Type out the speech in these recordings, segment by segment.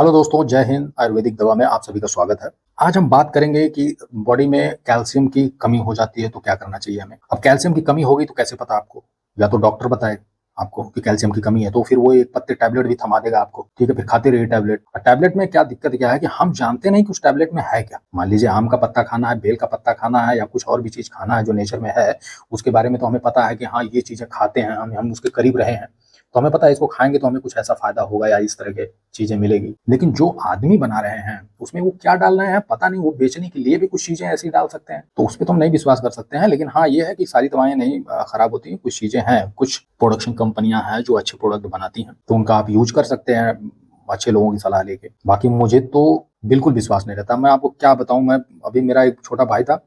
Hello दोस्तों, जय हिंद। आयुर्वेदिक दवा में आप सभी का स्वागत है। आज हम बात करेंगे कि बॉडी में कैल्शियम की कमी हो जाती है तो क्या करना चाहिए हमें। अब कैल्शियम की कमी होगी तो कैसे पता आपको? या तो डॉक्टर बताए आपको कि कैल्शियम की कमी है, तो फिर वो एक पत्ते टैबलेट भी थमा देगा आपको, ठीक है, फिर खाते रहिए टैबलेट। और टैबलेट में क्या दिक्कत क्या है कि हम जानते नहीं कि उस टैबलेट में है क्या। मान लीजिए आम का पत्ता खाना है, बेल का पत्ता खाना है, या कुछ और भी चीज खाना है जो नेचर में है, उसके बारे में तो हमें पता है कि हाँ ये चीजें खाते हैं, हम उसके करीब रहे हैं, तो हमें पता है इसको खाएंगे तो हमें कुछ ऐसा फायदा होगा या इस तरह के चीजें मिलेगी। लेकिन जो आदमी बना रहे हैं उसमें वो क्या डाल रहे हैं पता नहीं, वो बेचने के लिए भी कुछ चीजें ऐसी डाल सकते हैं, तो उस पर तो हम नहीं विश्वास कर सकते हैं। लेकिन हाँ ये है कि सारी दवाएं नहीं खराब होती हैं, कुछ चीजें हैं, कुछ प्रोडक्शन कंपनियां हैं जो अच्छे प्रोडक्ट बनाती हैं, तो उनका आप यूज कर सकते हैं अच्छे लोगों की सलाह लेके। बाकी मुझे तो बिल्कुल विश्वास नहीं रहता। मैं आपको क्या बताऊं, मैं अभी मेरा एक छोटा भाई था,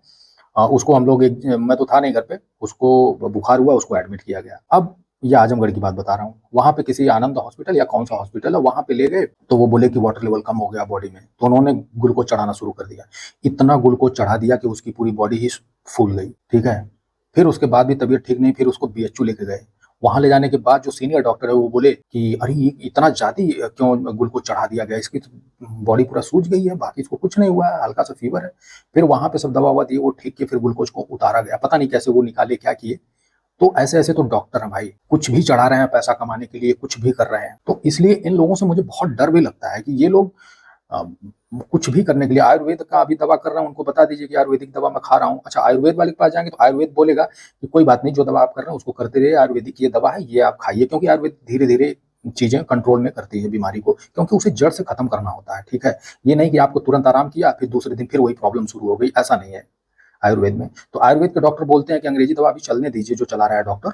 उसको हम लोग एक, मैं तो था नहीं घर पे, उसको बुखार हुआ, उसको एडमिट किया गया। अब ये आजमगढ़ की बात बता रहा हूँ, वहां पे किसी आनंद हॉस्पिटल या कौन सा हॉस्पिटल है वहां पे ले गए, तो वो बोले कि वाटर लेवल कम हो गया बॉडी में, तो उन्होंने ग्लूकोज चढ़ाना शुरू कर दिया। इतना ग्लूकोज चढ़ा दिया कि उसकी पूरी बॉडी ही फूल गई, ठीक है। फिर उसके बाद भी तबीयत ठीक नहीं, फिर उसको बीएचयू लेके गए। वहां ले जाने के बाद जो सीनियर डॉक्टर है वो बोले कि अरे ये इतना ज्यादा क्यों ग्लूकोज चढ़ा दिया गया, इसकी बॉडी पूरा सूज गई है, बाकी इसको कुछ नहीं हुआ है, हल्का सा फीवर है। फिर वहां पे सब दवा ववा दी, वो ठीक के फिर ग्लूकोज को उतारा गया, पता नहीं कैसे वो निकाले क्या किए। तो ऐसे ऐसे तो डॉक्टर हैं भाई, कुछ भी चढ़ा रहे हैं पैसा कमाने के लिए, कुछ भी कर रहे हैं। तो इसलिए इन लोगों से मुझे बहुत डर भी लगता है कि ये लोग अ, कुछ भी करने के लिए। आयुर्वेद का अभी दवा कर रहा हूँ, उनको बता दीजिए कि आयुर्वेदिक दवा मैं खा रहा हूँ। अच्छा, आयुर्वेद वाले के पास जाएंगे तो आयुर्वेद बोलेगा कि कोई बात नहीं, जो दवा आप कर रहे हैं उसको करते रहिए, आयुर्वेदिक ये दवा है, ये आप खाइए, क्योंकि आयुर्वेद धीरे धीरे चीजें कंट्रोल में करती है बीमारी को, क्योंकि उसे जड़ से खत्म करना होता है, ठीक है। ये नहीं कि आपको तुरंत आराम किया फिर दूसरे दिन फिर वही प्रॉब्लम शुरू हो गई, ऐसा नहीं है आयुर्वेद में। तो आयुर्वेद के डॉक्टर बोलते हैं कि अंग्रेजी दवा अभी चलने दीजिए, जो चला रहा है डॉक्टर,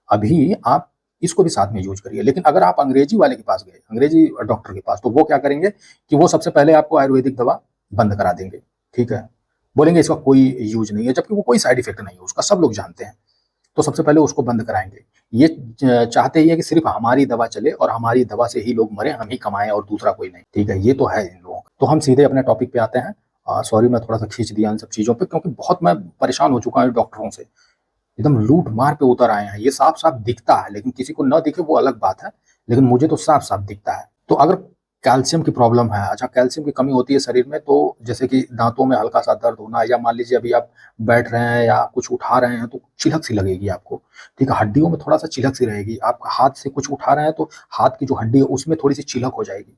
अभी आप इसको भी साथ में यूज करिए। लेकिन अगर आप अंग्रेजी वाले के पास गए, अंग्रेजी डॉक्टर के पास, तो वो क्या करेंगे कि वो सबसे पहले आपको आयुर्वेदिक दवा बंद करा देंगे, ठीक है। बोलेंगे इसका कोई यूज नहीं है, जबकि वो कोई साइड इफेक्ट नहीं है उसका, सब लोग जानते हैं। तो सबसे पहले उसको बंद कराएंगे। ये चाहते ही है कि सिर्फ हमारी दवा चले और हमारी दवा से ही लोग मरे, हम ही कमाएं और दूसरा कोई नहीं, ठीक है। ये तो है इन लोगों का। तो हम सीधे अपने टॉपिक पे आते हैं। सॉरी मैं थोड़ा सा खींच दिया इन सब चीजों पे, क्योंकि बहुत मैं परेशान हो चुका हूँ डॉक्टरों से, एकदम लूट मार पे उतर आए हैं। ये साफ साफ दिखता है, लेकिन किसी को न दिखे वो अलग बात है, लेकिन मुझे तो साफ साफ दिखता है। तो अगर कैल्शियम की प्रॉब्लम है, अच्छा कैल्शियम की कमी होती है शरीर में, तो जैसे कि दांतों में हल्का सा दर्द होना, या मान लीजिए अभी आप बैठ रहे हैं या कुछ उठा रहे हैं तो चिलक सी लगेगी आपको, ठीक है, हड्डियों में थोड़ा सा चिलक सी रहेगी। आप हाथ से कुछ उठा रहे हैं तो हाथ की जो हड्डी है उसमें थोड़ी सी चिलक हो जाएगी।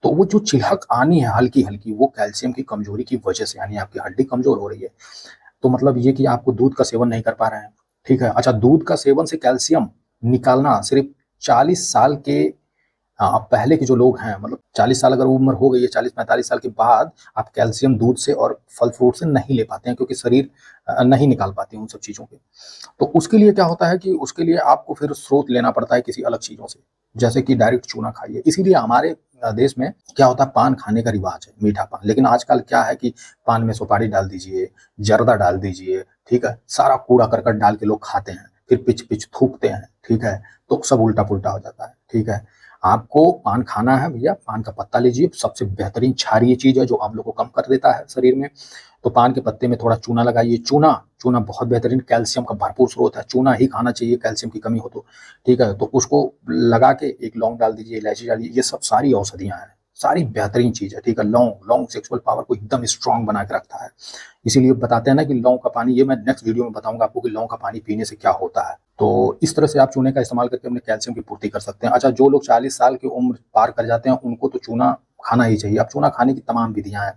तो वो जो चिलक आनी है हल्की हल्की, वो कैल्शियम की कमजोरी की वजह से, यानी आपकी हड्डी कमजोर हो रही है। तो मतलब ये कि आपको दूध का सेवन नहीं कर पा रहे हैं, ठीक है। अच्छा, दूध का सेवन से कैल्शियम निकालना सिर्फ 40 साल के पहले के जो लोग हैं, मतलब 40 साल अगर उम्र हो गई है, 40-45 साल के बाद आप कैल्शियम दूध से और फल फ्रूट से नहीं ले पाते हैं, क्योंकि शरीर नहीं निकाल पाती उन सब चीज़ों के। तो उसके लिए क्या होता है कि उसके लिए आपको फिर स्रोत लेना पड़ता है किसी अलग चीज़ों से, जैसे कि डायरेक्ट चूना खाइए। इसीलिए हमारे देश में क्या होता है, पान खाने का रिवाज है, मीठा पान। लेकिन आजकल क्या है कि पान में सुपारी डाल दीजिए, जर्दा डाल दीजिए, ठीक है, सारा कूड़ा करकट डाल के लोग खाते हैं, फिर पिच पिच थूकते हैं, ठीक है। तो सब उल्टा पुल्टा हो जाता है, ठीक है। आपको पान खाना है भैया, पान का पत्ता लीजिए, सबसे बेहतरीन क्षारीय चीज है जो अम्लों को कम कर देता है शरीर में। तो पान के पत्ते में थोड़ा चूना लगाइए। चूना चूना बहुत बेहतरीन कैल्शियम का भरपूर स्रोत है, चूना ही खाना चाहिए कैल्शियम की कमी हो तो, ठीक है। तो उसको लगा के एक लौंग डाल दीजिए, इलायची डालिए, ये सब सारी औषधियां हैं, सारी बेहतरीन चीज है, ठीक है। लौंग लौंग सेक्सुअल पावर को एकदम स्ट्रांग बना के रखता है। इसीलिए बताते हैं ना कि लौंग का पानी, ये मैं नेक्स्ट वीडियो में बताऊंगा आपको कि लौंग का पानी पीने से क्या होता है। तो इस तरह से आप चूने का इस्तेमाल करके अपने कैल्शियम की पूर्ति कर सकते हैं। अच्छा, जो लोग 40 साल की उम्र पार कर जाते हैं उनको तो चूना खाना ही चाहिए। अब चूना खाने की तमाम विधियां हैं।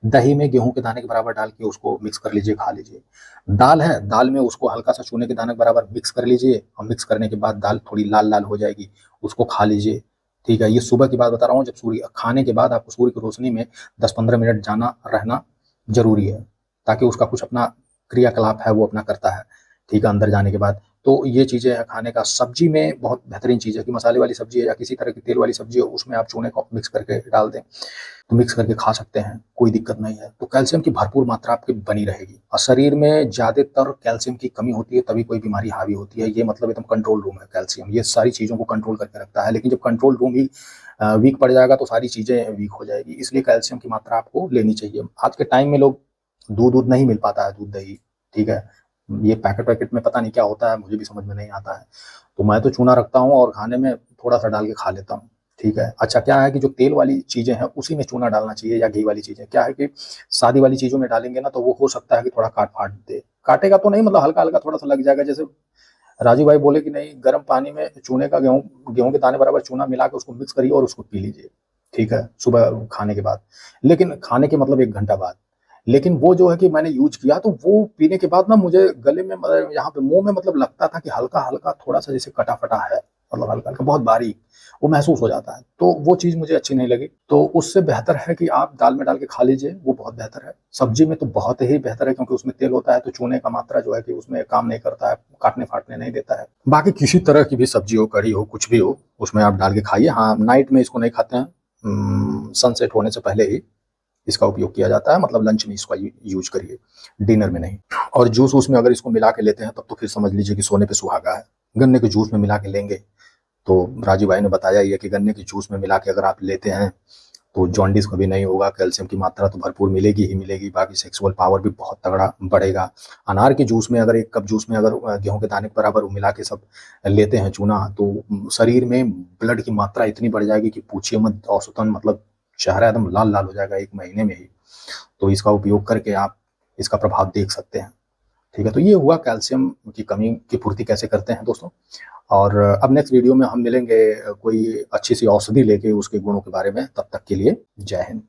दही में गेहूं के दाने के बराबर डाल के उसको मिक्स कर लीजिए, खा लीजिए। दाल है, दाल में उसको हल्का सा चूने के दाने के बराबर मिक्स कर लीजिए, और मिक्स करने के बाद दाल थोड़ी लाल लाल हो जाएगी, उसको खा लीजिए, ठीक है। ये सुबह की बात बता रहा हूँ, जब सूर्य खाने के बाद आपको सूर्य की रोशनी में 10-15 मिनट जाना रहना जरूरी है, ताकि उसका कुछ अपना क्रियाकलाप है वो अपना करता है, ठीक है, अंदर जाने के बाद। तो ये चीज़ें हैं खाने का। सब्जी में बहुत बेहतरीन चीज़ है कि मसाले वाली सब्जी है या किसी तरह की तेल वाली सब्जी है, उसमें आप चूने को मिक्स करके डाल दें, तो मिक्स करके खा सकते हैं, कोई दिक्कत नहीं है। तो कैल्शियम की भरपूर मात्रा आपकी बनी रहेगी। और शरीर में ज़्यादातर कैल्शियम की कमी होती है तभी कोई बीमारी हावी होती है। ये मतलब एकदम कंट्रोल रूम है कैल्शियम, ये सारी चीज़ों को कंट्रोल करके रखता है। लेकिन जब कंट्रोल रूम ही वीक पड़ जाएगा तो सारी चीज़ें वीक हो जाएगी। इसलिए कैल्शियम की मात्रा आपको लेनी चाहिए। आज के टाइम में लोग दूध दूध नहीं मिल पाता है, दूध दही, ठीक है, ये पैकेट वैकेट में पता नहीं क्या होता है, मुझे भी समझ में नहीं आता है। तो मैं तो चूना रखता हूँ और खाने में थोड़ा सा डाल के खा लेता हूँ, ठीक है। अच्छा, क्या है कि जो तेल वाली चीज़ें हैं उसी में चूना डालना चाहिए या घी वाली चीज़ें? क्या है कि सादी वाली चीज़ों में डालेंगे ना तो वो हो सकता है कि थोड़ा काट-फाट दे। काटेगा तो नहीं, मतलब हल्का-हल्का थोड़ा-सा लग जाएगा। जैसे राजू भाई बोले कि नहीं, गर्म पानी में चूने का गेहूँ के दाने बराबर चूना मिला के उसको मिक्स करिए और उसको पी लीजिए, ठीक है? सुबह खाने के बाद। लेकिन खाने के मतलब 1 घंटा बाद। लेकिन वो जो है कि मैंने यूज़ किया तो वो पीने के बाद ना मुझे गले में यहाँ पे मुँह में मतलब लगता था कि हल्का-हल्का थोड़ा-सा जैसे कटा-फटा है, मतलब हल्का-हल्का बहुत बारीक, वो महसूस हो जाता है। तो वो चीज़ मुझे अच्छी नहीं लगी। तो उससे बेहतर है कि आप दाल में डाल के खा लीजिए, वो बहुत बेहतर है। सब्ज़ी में तो बहुत ही बेहतर है क्योंकि उसमें तेल होता है तो चूने का मात्रा जो है कि उसमें काम नहीं करता है, काटने-फाटने नहीं देता है। बाकी किसी तरह की भी सब्ज़ी हो, कढ़ी हो, कुछ भी हो, उसमें आप डाल के खाइए। हाँ, नाइट में इसको नहीं खाते हैं। सनसेट होने से पहले ही इसका उपयोग किया जाता है, मतलब लंच में इसका यूज़ करिए, डिनर में नहीं। और जूस-वूस में अगर इसको मिला के लेते हैं तब तो फिर समझ लीजिए कि सोने पे सुहागा है। गन्ने के जूस में मिला के लेंगे, तो राजू भाई ने बताया ही है कि गन्ने के जूस में मिला के अगर आप लेते हैं, तो जॉन्डिस कभी नहीं होगा, कैल्शियम की मात्रा तो भरपूर मिलेगी ही मिलेगी, बाकी सेक्सुअल पावर भी बहुत तगड़ा बढ़ेगा। अनार के जूस में अगर 1 कप जूस में अगर गेहूँ के दाने के बराबर वो मिला के सब लेते हैं चूना, तो शरीर में ब्लड की मात्रा इतनी बढ़ जाएगी कि पूछिए मत। औसतन मतलब चेहरा एकदम लाल-लाल हो जाएगा 1 महीने में ही। तो इसका उपयोग करके आप इसका प्रभाव देख सकते हैं, ठीक है? तो ये हुआ कैल्शियम की कमी की पूर्ति कैसे करते हैं दोस्तों। और अब नेक्स्ट वीडियो में हम मिलेंगे कोई अच्छी सी औषधि लेके उसके गुणों के बारे में। तब तक के लिए जय हिंद।